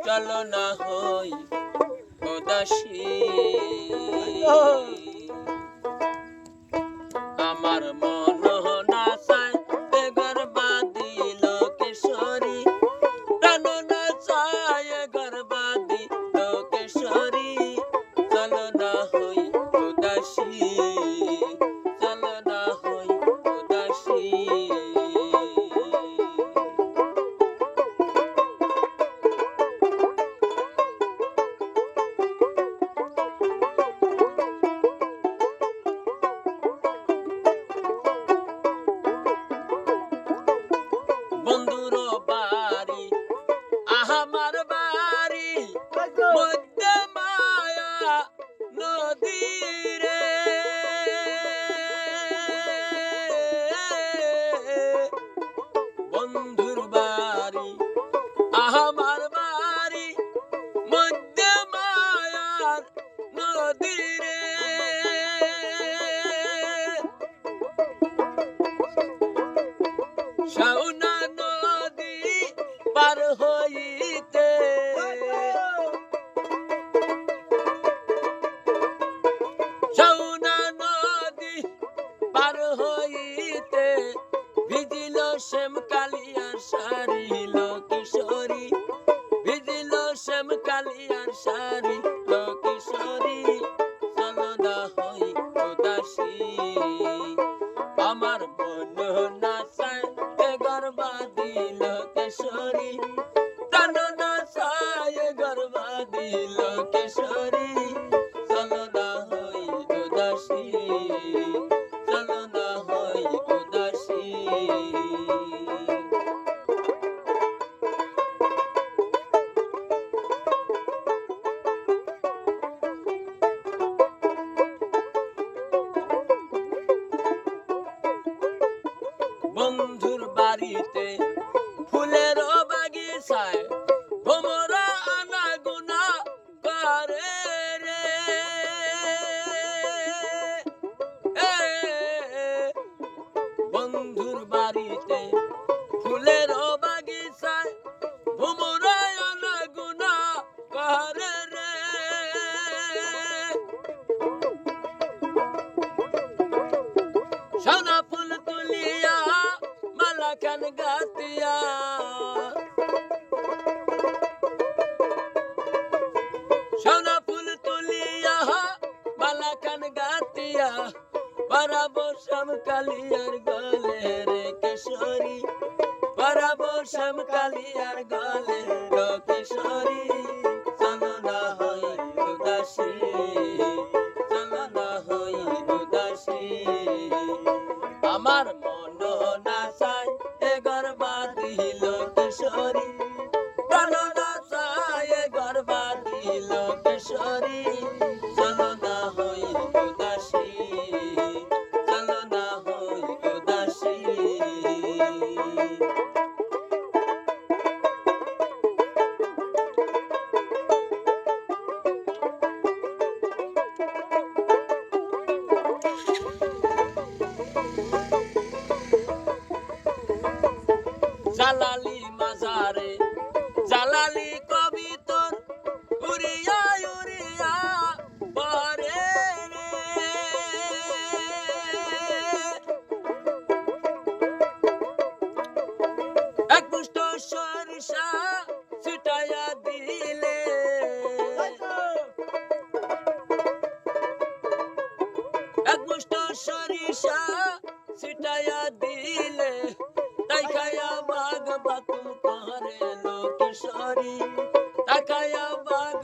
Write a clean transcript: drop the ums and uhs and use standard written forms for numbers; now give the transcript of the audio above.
চলো না হই উদাসী আমার মন না চায় গর্বাদি লোকেশ্বরী প্রাণ না চায় গর্বাদি লোকেশ্বরী চলো না হই উদাসী চলো না হই উদাসী বন্ধুর বাড়ি আমার বাড়ি মধ্যে মায়া নদী রে বন্ধুর বাড়ি আমার বাড়ি মধ্যে মায়ার নদী রে শাওনা নদী পার হইতে শাওনা নদী পার হইতে ভিজিল শ্যাম কালিয়ার শাড়ি কিশোরী ভিজিল শ্যাম কালিয়ার শাড়ি কিশোরী চলো না হই উদাসী আমার মন না চায় গর্বাদি লোকেশ্বরী প্রাণ না চায় গর্বাদি লোকেশ্বরী চলো না হই উদাসী চলো না হই উদাসী বন্ধুর বাড়িতে ফুলের বাগিচায় ভোমরা আনাগুনা করে রে বন্ধুর বাড়িতে ফুলের বাগিচায় ভোমরা আনাগুনা করে রে সোনা ফুল তুলিয়া মালা খান গাতিয়া সোনা ফুল তুলিয়া মালা খান গাতিয়া বারাবো শ্যাম কালিয়ার গলে রে কিশোরী বারাবো শ্যাম কালিয়ার গলে রে কিশোরী চলো না হই উদাসী চলো না হই উদাসী আমার মন না চায় গর্বাদি লোকেশ্বরী প্রাণ না চায় গর্বাদি লোকেশ্বরী চলো না হই উদাসী চলো না হই উদাসী জালালি মাজারে জালালি কবিতর উড়িয়া উড়িয়া পরে রে এক মুষ্ট সরিষা ছিটাইয়া দিলে এক মুষ্ট সরিষা ছিটাইয়া দিলে তাই খায়া বাঘ বাতুল করে লোকেশ্বরী তাকায়া বাঘ